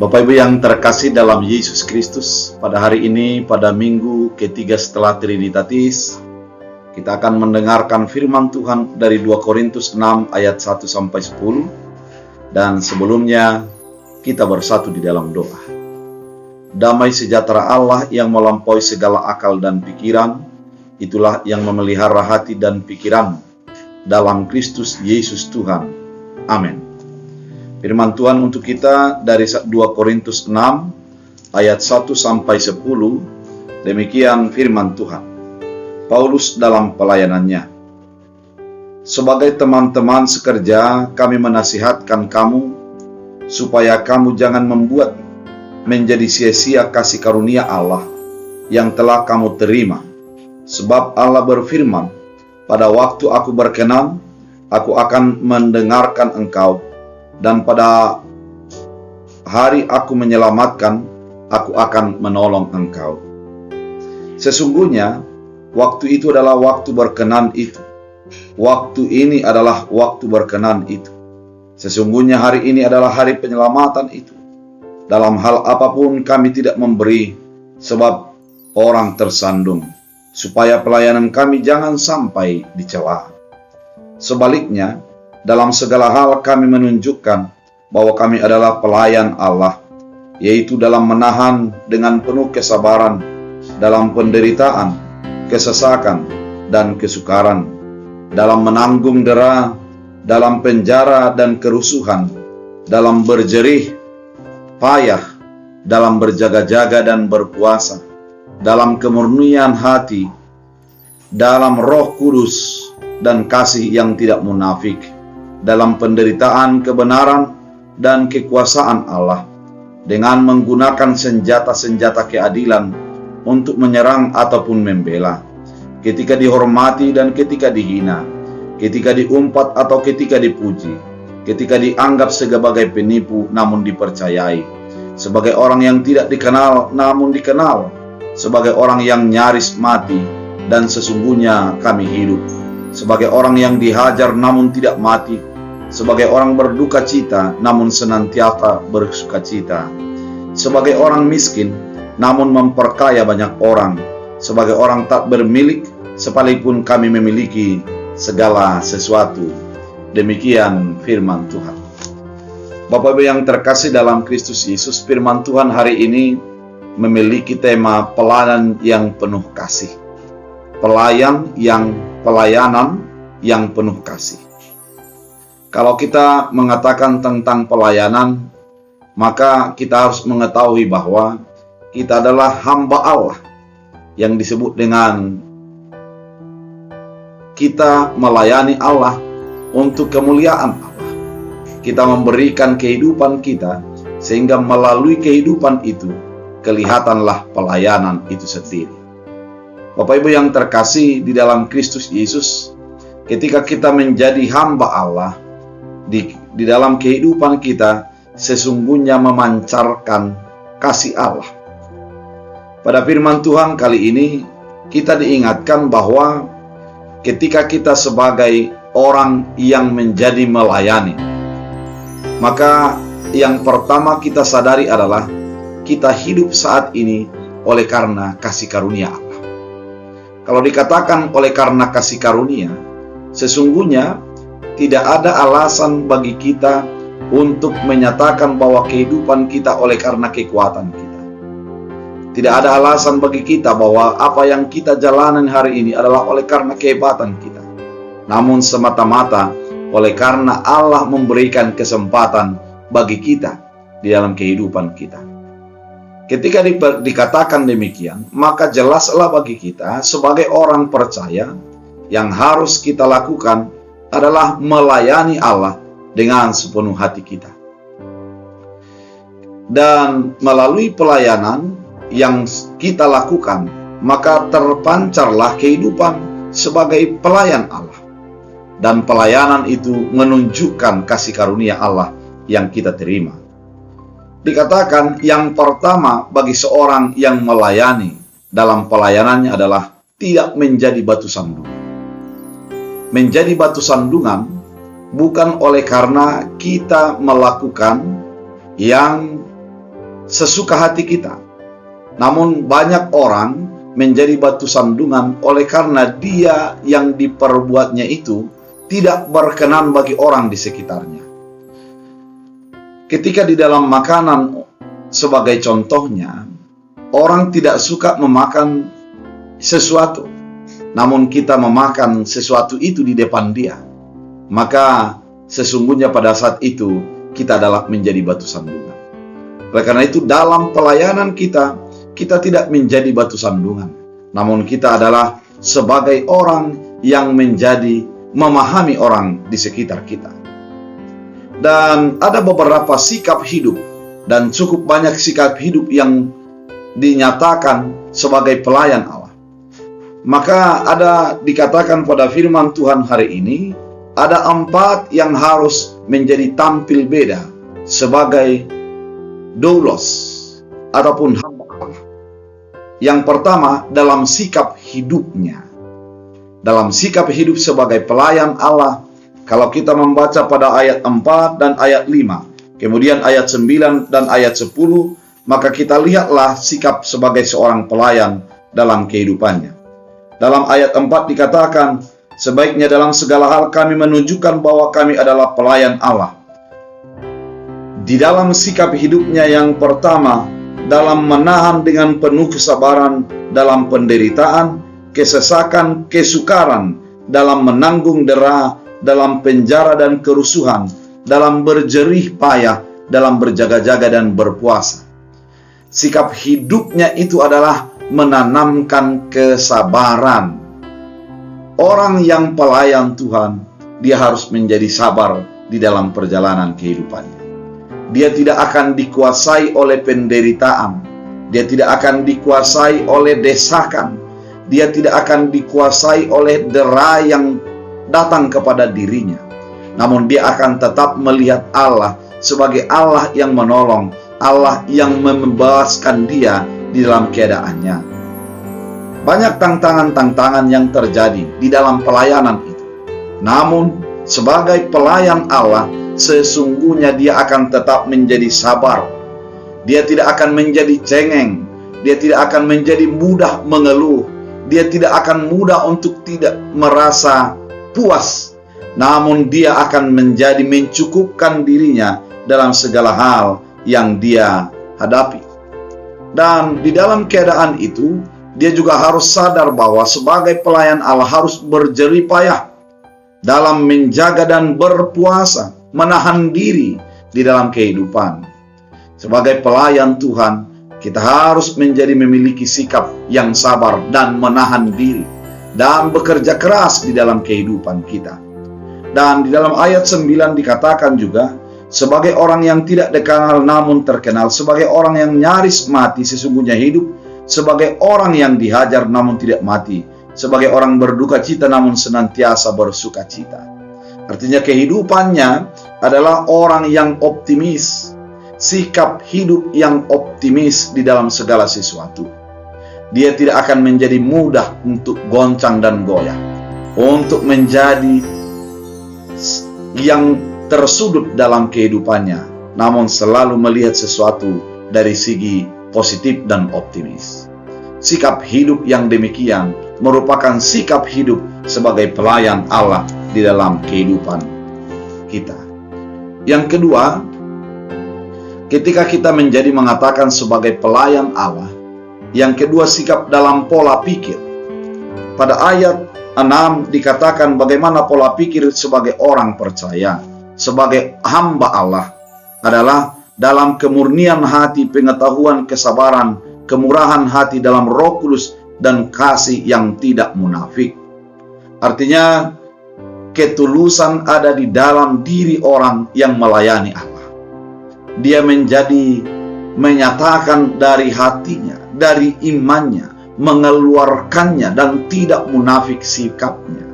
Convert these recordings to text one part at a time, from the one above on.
Bapak Ibu yang terkasih dalam Yesus Kristus, pada hari ini, pada minggu ketiga setelah Trinitatis, kita akan mendengarkan firman Tuhan dari 2 Korintus 6 ayat 1-10, dan sebelumnya kita bersatu di dalam doa. Damai sejahtera Allah yang melampaui segala akal dan pikiran, itulah yang memelihara hati dan pikiran dalam Kristus Yesus Tuhan. Amin. Firman Tuhan untuk kita dari 2 Korintus 6 ayat 1-10. Demikian firman Tuhan. Paulus dalam pelayanannya. Sebagai teman-teman sekerja, kami menasihatkan kamu supaya kamu jangan membuat menjadi sia-sia kasih karunia Allah yang telah kamu terima. Sebab Allah berfirman, pada waktu aku berkenan, aku akan mendengarkan engkau, dan pada hari aku menyelamatkan, aku akan menolong engkau. Sesungguhnya, waktu itu adalah waktu berkenan itu. Waktu ini adalah waktu berkenan itu. Sesungguhnya hari ini adalah hari penyelamatan itu. Dalam hal apapun kami tidak memberi, sebab orang tersandung, supaya pelayanan kami jangan sampai dicela. Sebaliknya, dalam segala hal kami menunjukkan bahwa kami adalah pelayan Allah, yaitu dalam menahan dengan penuh kesabaran, dalam penderitaan, kesesakan, dan kesukaran, dalam menanggung dera, dalam penjara dan kerusuhan, dalam berjerih payah, dalam berjaga-jaga dan berpuasa, dalam kemurnian hati, dalam Roh Kudus dan kasih yang tidak munafik, dalam penderitaan kebenaran dan kekuasaan Allah, dengan menggunakan senjata-senjata keadilan untuk menyerang ataupun membela, ketika dihormati dan ketika dihina, ketika diumpat atau ketika dipuji, ketika dianggap sebagai penipu namun dipercayai, sebagai orang yang tidak dikenal namun dikenal, sebagai orang yang nyaris mati dan sesungguhnya kami hidup, sebagai orang yang dihajar namun tidak mati, sebagai orang berduka cita namun senantiasa bersuka cita, sebagai orang miskin namun memperkaya banyak orang, sebagai orang tak bermilik sekalipun kami memiliki segala sesuatu. Demikian firman Tuhan. Bapak Ibu yang terkasih dalam Kristus Yesus, firman Tuhan hari ini memiliki tema pelayanan yang penuh kasih. Pelayanan yang penuh kasih. Kalau kita mengatakan tentang pelayanan, maka kita harus mengetahui bahwa kita adalah hamba Allah, yang disebut dengan kita melayani Allah untuk kemuliaan Allah. Kita memberikan kehidupan kita, sehingga melalui kehidupan itu kelihatanlah pelayanan itu sendiri. Bapak Ibu yang terkasih di dalam Kristus Yesus, ketika kita menjadi hamba Allah, di dalam kehidupan kita sesungguhnya memancarkan kasih Allah. Pada firman Tuhan kali ini kita diingatkan bahwa ketika kita sebagai orang yang menjadi melayani, maka yang pertama kita sadari adalah kita hidup saat ini oleh karena kasih karunia Allah. Kalau dikatakan oleh karena kasih karunia, sesungguhnya tidak ada alasan bagi kita untuk menyatakan bahwa kehidupan kita oleh karena kekuatan kita. Tidak ada alasan bagi kita bahwa apa yang kita jalani hari ini adalah oleh karena kehebatan kita. Namun semata-mata oleh karena Allah memberikan kesempatan bagi kita di dalam kehidupan kita. Ketika dikatakan demikian, maka jelaslah bagi kita sebagai orang percaya yang harus kita lakukan adalah melayani Allah dengan sepenuh hati kita. Dan melalui pelayanan yang kita lakukan, maka terpancarlah kehidupan sebagai pelayan Allah. Dan pelayanan itu menunjukkan kasih karunia Allah yang kita terima. Dikatakan yang pertama bagi seorang yang melayani dalam pelayanannya adalah tidak menjadi batu sandungan. Menjadi batu sandungan bukan oleh karena kita melakukan yang sesuka hati kita. Namun banyak orang menjadi batu sandungan oleh karena dia yang diperbuatnya itu tidak berkenan bagi orang di sekitarnya. Ketika di dalam makanan sebagai contohnya, orang tidak suka memakan sesuatu, namun kita memakan sesuatu itu di depan dia, maka sesungguhnya pada saat itu kita adalah menjadi batu sandungan. Oleh karena itu dalam pelayanan kita tidak menjadi batu sandungan, namun kita adalah sebagai orang yang menjadi memahami orang di sekitar kita. Dan ada beberapa sikap hidup dan cukup banyak sikap hidup yang dinyatakan sebagai pelayan Allah. Maka ada dikatakan pada firman Tuhan hari ini, ada 4 yang harus menjadi tampil beda sebagai doulos ataupun hamba Allah. Yang pertama, dalam sikap hidupnya. Dalam sikap hidup sebagai pelayan Allah, kalau kita membaca pada ayat 4 dan ayat 5, kemudian ayat 9 dan ayat 10, maka kita lihatlah sikap sebagai seorang pelayan dalam kehidupannya. Dalam ayat 4 dikatakan, sebaiknya dalam segala hal kami menunjukkan bahwa kami adalah pelayan Allah. Di dalam sikap hidupnya yang pertama, dalam menahan dengan penuh kesabaran dalam penderitaan, kesesakan, kesukaran, dalam menanggung dera, dalam penjara dan kerusuhan, dalam berjerih payah, dalam berjaga-jaga dan berpuasa. Sikap hidupnya itu adalah menanamkan kesabaran. Orang yang pelayan Tuhan, dia harus menjadi sabar di dalam perjalanan kehidupannya. Dia tidak akan dikuasai oleh penderitaan. Dia tidak akan dikuasai oleh desakan. Dia tidak akan dikuasai oleh dera yang datang kepada dirinya. Namun dia akan tetap melihat Allah sebagai Allah yang menolong, Allah yang membebaskan dia di dalam keadaannya. Banyak tantangan-tantangan yang terjadi di dalam pelayanan itu. Namun sebagai pelayan Allah, sesungguhnya dia akan tetap menjadi sabar. Dia tidak akan menjadi cengeng. Dia tidak akan menjadi mudah mengeluh. Dia tidak akan mudah untuk tidak merasa puas, namun dia akan menjadi mencukupkan dirinya dalam segala hal yang dia hadapi. Dan di dalam keadaan itu, dia juga harus sadar bahwa sebagai pelayan Allah harus berjerih payah dalam menjaga dan berpuasa, menahan diri di dalam kehidupan. Sebagai pelayan Tuhan, kita harus memiliki sikap yang sabar dan menahan diri dan bekerja keras di dalam kehidupan kita. Dan di dalam ayat 9 dikatakan juga, sebagai orang yang tidak dikenal namun terkenal, sebagai orang yang nyaris mati sesungguhnya hidup, sebagai orang yang dihajar namun tidak mati, sebagai orang berduka cita namun senantiasa bersuka cita. Artinya kehidupannya adalah orang yang optimis, sikap hidup yang optimis di dalam segala sesuatu. Dia tidak akan menjadi mudah untuk goncang dan goyah, untuk menjadi yang tersudut dalam kehidupannya, namun selalu melihat sesuatu dari segi positif dan optimis. Sikap hidup yang demikian merupakan sikap hidup sebagai pelayan Allah di dalam kehidupan kita. Yang kedua, ketika kita menjadi mengatakan sebagai pelayan Allah, yang kedua sikap dalam pola pikir. Pada ayat 6 dikatakan bagaimana pola pikir sebagai orang percaya, sebagai hamba Allah adalah dalam kemurnian hati, pengetahuan, kesabaran, kemurahan hati dalam Roh Kudus dan kasih yang tidak munafik. Artinya ketulusan ada di dalam diri orang yang melayani Allah. Dia menyatakan dari hatinya, dari imannya, mengeluarkannya dan tidak munafik sikapnya.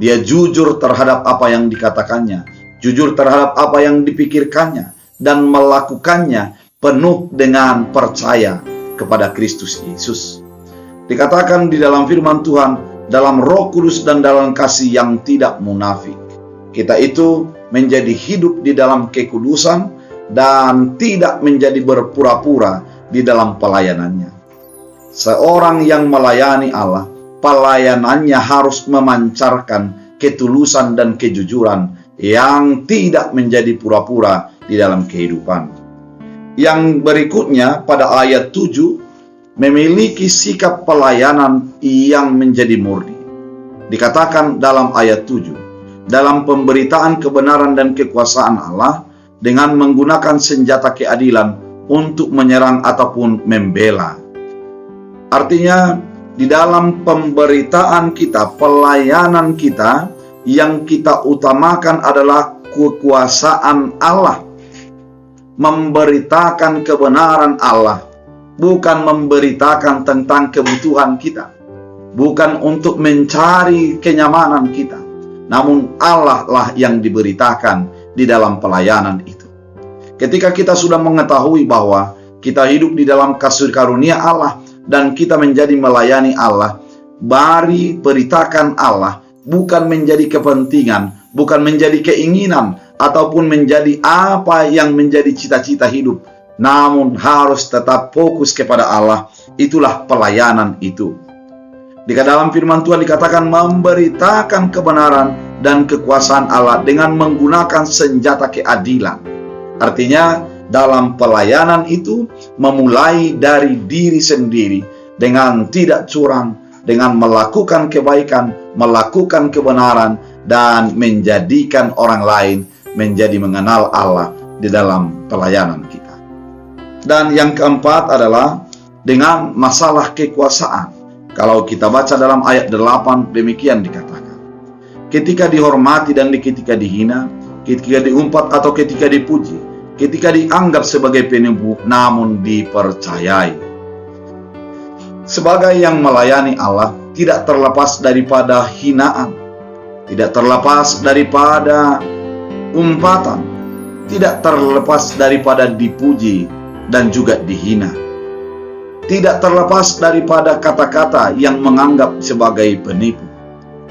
Dia jujur terhadap apa yang dikatakannya, jujur terhadap apa yang dipikirkannya, dan melakukannya penuh dengan percaya kepada Kristus Yesus. Dikatakan di dalam firman Tuhan, dalam Roh Kudus dan dalam kasih yang tidak munafik. Kita itu menjadi hidup di dalam kekudusan, dan tidak menjadi berpura-pura di dalam pelayanannya. Seorang yang melayani Allah, pelayanannya harus memancarkan ketulusan dan kejujuran yang tidak menjadi pura-pura di dalam kehidupan. Yang berikutnya pada ayat 7, memiliki sikap pelayanan yang menjadi murni. Dikatakan dalam ayat 7, dalam pemberitaan kebenaran dan kekuasaan Allah dengan menggunakan senjata keadilan untuk menyerang ataupun membela. Artinya, di dalam pemberitaan kita, pelayanan kita, yang kita utamakan adalah kekuasaan Allah. Memberitakan kebenaran Allah, bukan memberitakan tentang kebutuhan kita, bukan untuk mencari kenyamanan kita, namun Allah lah yang diberitakan di dalam pelayanan itu. Ketika kita sudah mengetahui bahwa kita hidup di dalam kasih karunia Allah dan kita menjadi melayani Allah, mari beritakan Allah, bukan menjadi kepentingan, bukan menjadi keinginan, ataupun menjadi apa yang menjadi cita-cita hidup, namun harus tetap fokus kepada Allah. Itulah pelayanan itu. Di dalam firman Tuhan dikatakan memberitakan kebenaran dan kekuasaan Allah dengan menggunakan senjata keadilan. Artinya dalam pelayanan itu memulai dari diri sendiri dengan tidak curang, dengan melakukan kebaikan, melakukan kebenaran, dan menjadikan orang lain menjadi mengenal Allah di dalam pelayanan kita. Dan yang keempat adalah dengan masalah kekuasaan. Kalau kita baca dalam ayat 8, demikian dikatakan, ketika dihormati dan ketika dihina, ketika diumpat atau ketika dipuji, ketika dianggap sebagai penipu namun dipercayai. Sebagai yang melayani Allah, tidak terlepas daripada hinaan, tidak terlepas daripada umpatan, tidak terlepas daripada dipuji dan juga dihina, tidak terlepas daripada kata-kata yang menganggap sebagai penipu.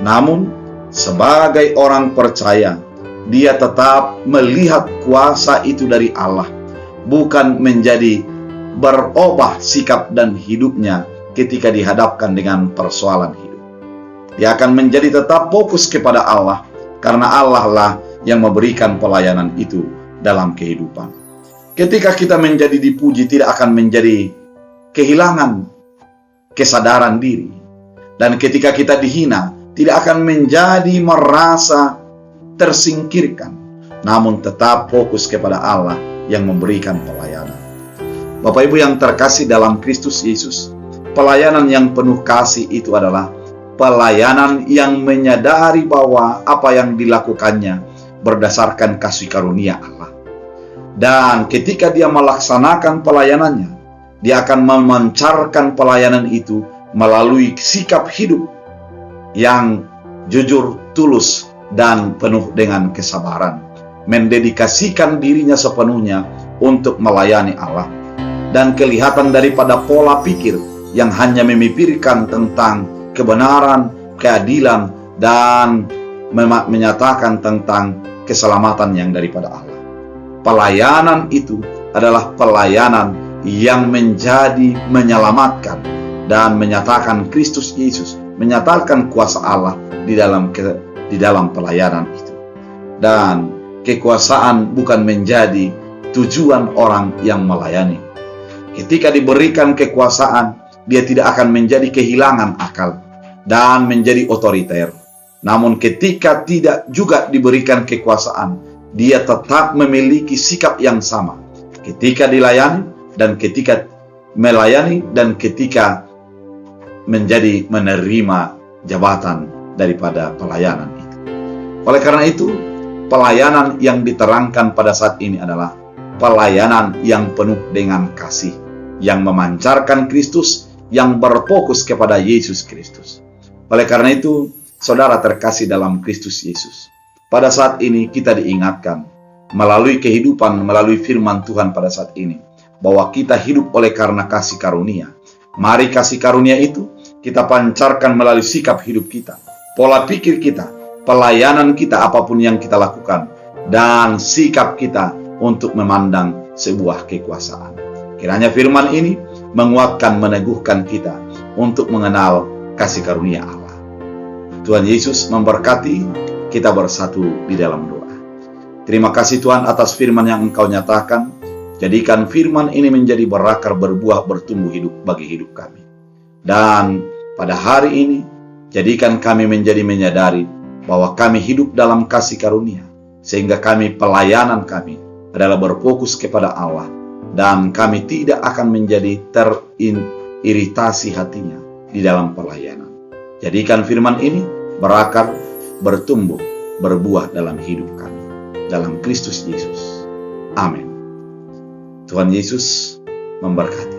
Namun sebagai orang percaya, dia tetap melihat kuasa itu dari Allah, bukan menjadi berubah sikap dan hidupnya ketika dihadapkan dengan persoalan hidup. Dia akan menjadi tetap fokus kepada Allah, karena Allah lah yang memberikan pelayanan itu dalam kehidupan. Ketika kita menjadi dipuji, tidak akan menjadi kehilangan kesadaran diri. Dan ketika kita dihina, tidak akan menjadi merasa tersingkirkan, namun tetap fokus kepada Allah yang memberikan pelayanan. Bapak Ibu yang terkasih dalam Kristus Yesus, pelayanan yang penuh kasih itu adalah pelayanan yang menyadari bahwa apa yang dilakukannya berdasarkan kasih karunia Allah. Dan ketika dia melaksanakan pelayanannya, dia akan memancarkan pelayanan itu melalui sikap hidup yang jujur, tulus, dan penuh dengan kesabaran, mendedikasikan dirinya sepenuhnya untuk melayani Allah. Dan kelihatan daripada pola pikir yang hanya memikirkan tentang kebenaran, keadilan, dan menyatakan tentang keselamatan yang daripada Allah. Pelayanan itu adalah pelayanan yang menjadi menyelamatkan dan menyatakan Kristus Yesus, menyatakan kuasa Allah di dalam pelayanan itu. Dan kekuasaan bukan menjadi tujuan orang yang melayani. Ketika diberikan kekuasaan, dia tidak akan menjadi kehilangan akal dan menjadi otoriter. Namun ketika tidak juga diberikan kekuasaan, dia tetap memiliki sikap yang sama ketika dilayani dan ketika melayani dan ketika menjadi menerima jabatan daripada pelayanan itu. Oleh karena itu, pelayanan yang diterangkan pada saat ini adalah pelayanan yang penuh dengan kasih, yang memancarkan Kristus, yang berfokus kepada Yesus Kristus. Oleh karena itu, saudara terkasih dalam Kristus Yesus, pada saat ini kita diingatkan melalui kehidupan, melalui firman Tuhan pada saat ini, bahwa kita hidup oleh karena kasih karunia. Mari kasih karunia itu kita pancarkan melalui sikap hidup kita, pola pikir kita, pelayanan kita, apapun yang kita lakukan, dan sikap kita untuk memandang sebuah kekuasaan. Kiranya firman ini menguatkan, meneguhkan kita untuk mengenal kasih karunia Allah. Tuhan Yesus memberkati, kita bersatu di dalam doa. Terima kasih Tuhan atas firman yang Engkau nyatakan. Jadikan firman ini menjadi berakar, berbuah, bertumbuh hidup bagi hidup kami. Dan pada hari ini, jadikan kami menjadi menyadari bahwa kami hidup dalam kasih karunia, sehingga pelayanan kami adalah berfokus kepada Allah, dan kami tidak akan menjadi teriritasi hatinya di dalam pelayanan. Jadikan firman ini berakar, bertumbuh, berbuah dalam hidup kami, dalam Kristus Yesus. Amin. Tuhan Yesus memberkati.